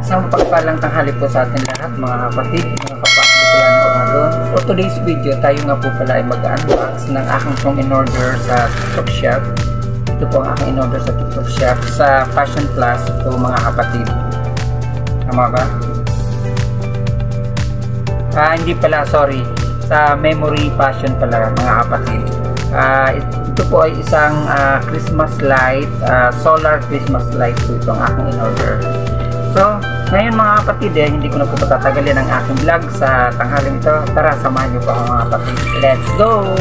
Isang mapagpalang tanghali po sa atin lahat mga kapatid, mga kapakbutilan ng Oragon. For today's video, tayo nga po pala ay mag-unbox ng aking pong in-order sa TikTok shop. Ito po ang aking in-order sa TikTok shop sa Fashion Plus po mga kapatid. Tama ba? Hindi pala, sorry. Sa Memory Fashion pala mga kapatid. Ito po ay isang Christmas light, solar Christmas light po ito ang aking in-order. So, ngayon mga kapatid, hindi ko na po patatagalin ang aking vlog sa tanghaling ito. Tara, samahan niyo po ako mga kapatid. Let's go!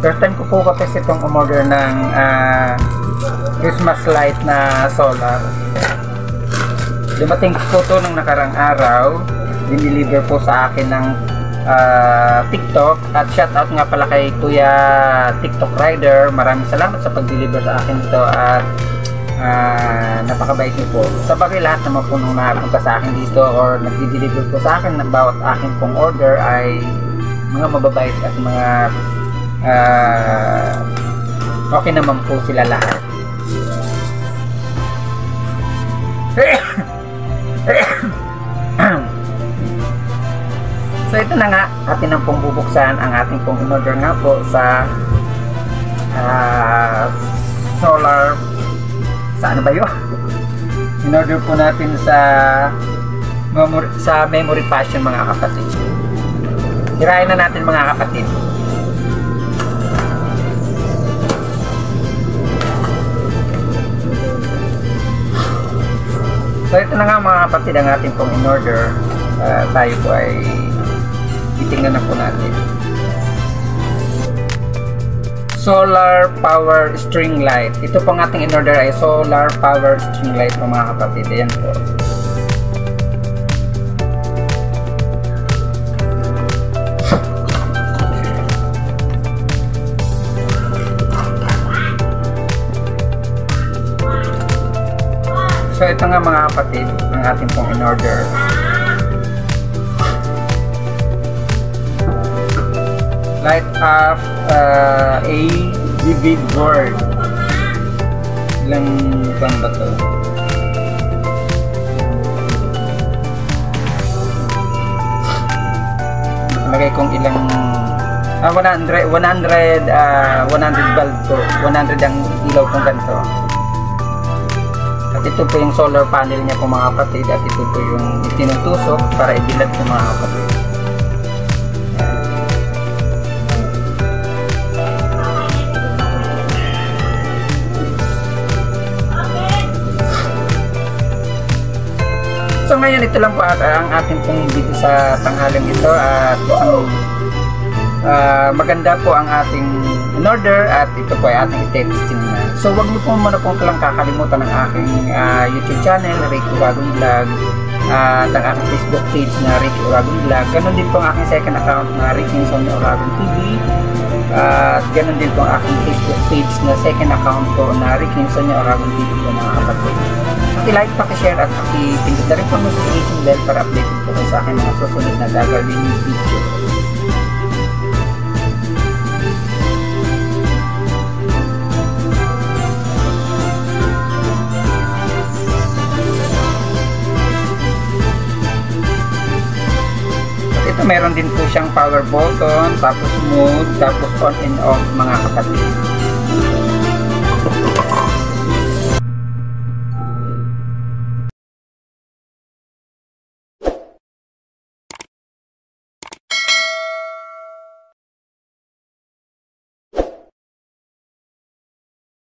First time ko po kasi itong umorder ng Christmas light na solar. Dumating po ito nung nakarang araw. Diniliver po sa akin ng TikTok. At shoutout nga pala kay Kuya TikTok Rider. Maraming salamat sa pag-deliver sa akin ito. At napakabait niyo po. Sa bagay lahat naman po nung nakapunta sa akin dito or nag-deliver po sa akin ng bawat aking pong order ay mga mababait at mga okay naman po sila lahat. So ito na nga, atin ang pong bubuksan ang ating pong in-order nga po sa solar, saan ba yun? In-order po natin sa Memory Fashion mga kapatid. Sirain na natin mga kapatid. So ito na nga mga kapatid ang ating pong in-order. Tayo po ay titingnan na po natin. Solar power string light. Ito pong ating in-order ay solar power string light po mga kapatid. Ayan po. So ito nga mga kapatid, ang ating pong in-order. Light up a vivid board. Ilang pan ba ito? Lagay kong ilang 100 bulb to. 100 ang ilaw kong ganito. At ito po yung solar panel niya po mga kapatid. At ito po yung tinutusok para idilat po mga kapatid. So ngayon ito lang po ang ating pong video sa tanghaling ito. At maganda po ang ating in-order at ito po ay ating i-testing na. So wag niyo po muna pong lang kakalimutan ng aking YouTube channel, Ricky Uragon Vlog, at ang aking Facebook page na Ricky Uragon Vlog. Ganon din po ang aking second account na Ricky Insomnia Uragon TV. At ganon din po ang aking Facebook page na second account po na Ricky Insomnia Uragon TV po mga kapatid. Paki-like, paki-share at paki-pindot na rin po notification bell para updated po sa aking mga susunod na gagawin video. Meron din po siyang power button, tapos mode, tapos on and off mga kapatid.